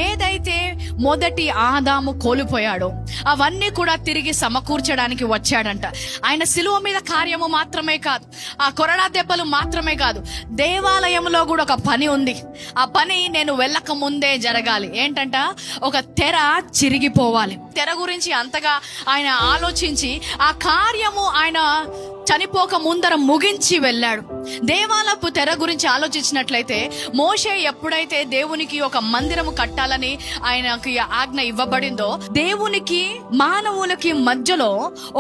ఏదైతే మొదటి ఆదాము కోల్పోయాడో అవన్నీ కూడా తిరిగి సమకూర్చడానికి వచ్చాడంట. ఆయన సిలువ మీద కార్యము మాత్రమే కాదు, ఆ కొరడా దెబ్బలు మాత్రమే కాదు, దేవాలయంలో కూడా ఒక పని ఉంది. ఆ పని నేను వెళ్ళక ముందే జరగాలి. ఏంటంట? ఒక తెర చిరిగిపోవాలి. తెర గురించి అంతగా ఆయన ఆలోచించి ఆ కార్యము ఆయన చనిపోక ముందర ముగించి వెళ్ళాడు. దేవాలయపు తెర గురించి ఆలోచించినట్లయితే, మోషే ఎప్పుడైతే దేవునికి ఒక మందిరము కట్టాలని ఆయనకి ఆజ్ఞ ఇవ్వబడిందో, దేవునికి మానవులకి మధ్యలో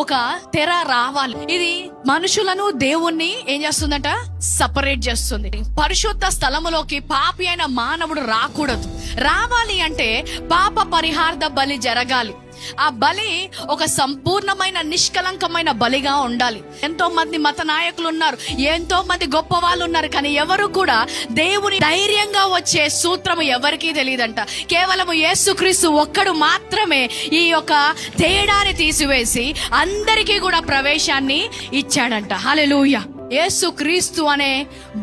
ఒక తెర రావాలి. ఇది మనుషులను దేవుణ్ణి ఏం చేస్తుందంట? సపరేట్ చేస్తుంది. పరిశుద్ధ స్థలములోకి పాపి అయిన మానవుడు రాకూడదు. రావాలి అంటే పాప పరిహార్థ బలి జరగాలి. ఆ బలి ఒక సంపూర్ణమైన నిష్కలంకమైన బలిగా ఉండాలి. ఎంతో మంది మత నాయకులు ఉన్నారు, ఎంతో మంది గొప్ప వాళ్ళు ఉన్నారు, కానీ ఎవరు కూడా దేవుని ధైర్యంగా వచ్చే సూత్రము ఎవరికీ తెలియదంట. కేవలం యేసుక్రీస్తు ఒక్కడు మాత్రమే ఈ యొక్క తేడాని తీసివేసి అందరికీ కూడా ప్రవేశాన్ని ఇచ్చాడంట. హల్లెలూయా. యేసుక్రీస్తు అనే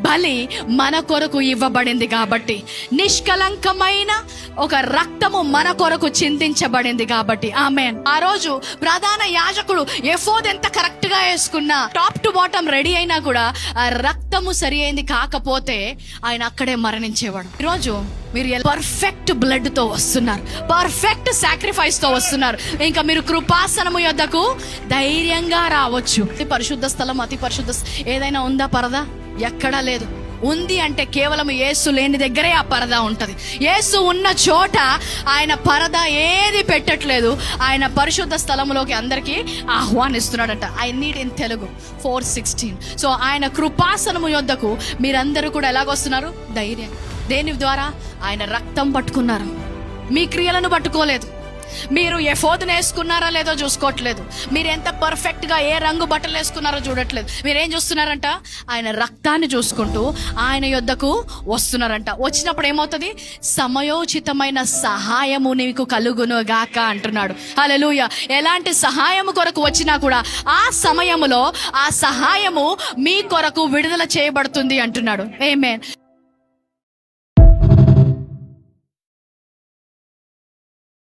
బలి మన కొరకు ఇవ్వబడింది కాబట్టి, నిష్కలంకమైన ఒక రక్తము మన కొరకు చిందించబడింది కాబట్టి. ఆమేన్. ఆ రోజు ప్రధాన యాజకుడు ఎఫోద్ ఎంత కరెక్ట్ గా వేసుకున్నా, టాప్ టు బాటమ్ రెడీ అయినా కూడా ఆ రక్తము సరి అయింది కాకపోతే ఆయన అక్కడే మరణించేవాడు. ఈరోజు మీరు పర్ఫెక్ట్ బ్లడ్ తో వస్తున్నారు, పర్ఫెక్ట్ సాక్రిఫైస్ తో వస్తున్నారు. ఇంకా మీరు కృపాసనము యొద్దకు ధైర్యంగా రావచ్చు. పరిశుద్ధ స్థలం, అతి పరిశుద్ధ ఏదైనా ఉందా? పరదా ఎక్కడా లేదు. ఉంది అంటే కేవలం యేసు లేని దగ్గరే ఆ పరదా ఉంటది. యేసు ఉన్న చోట ఆయన పరదా ఏది పెట్టట్లేదు. ఆయన పరిశుద్ధ స్థలంలోకి అందరికీ ఆహ్వానిస్తున్నాడట. I need in Telugu 4:16. So ఆయన కృపాసనము యొద్దకు మీరందరూ కూడా ఎలాగొస్తున్నారు? ధైర్యం. దేని ద్వారా? ఆయన రక్తం పట్టుకున్నారు. మీ క్రియలను పట్టుకోలేదు. మీరు ఎఫోదును వేసుకున్నారా లేదో చూసుకోవట్లేదు. మీరు ఎంత పర్ఫెక్ట్ గా ఏ రంగు బట్టలు వేసుకున్నారో చూడట్లేదు. మీరేం చూస్తున్నారంట? ఆయన రక్తాన్ని చూసుకుంటూ ఆయన యొద్దకు వస్తున్నారంట. వచ్చినప్పుడు ఏమవుతుంది? సమయోచితమైన సహాయము నీకు కలుగును గాక అంటున్నాడు. హల్లెలూయా. ఎలాంటి సహాయము కొరకు వచ్చినా కూడా ఆ సమయములో ఆ సహాయము మీ కొరకు విడుదల చేయబడుతుంది అంటున్నాడు. ఆమేన్.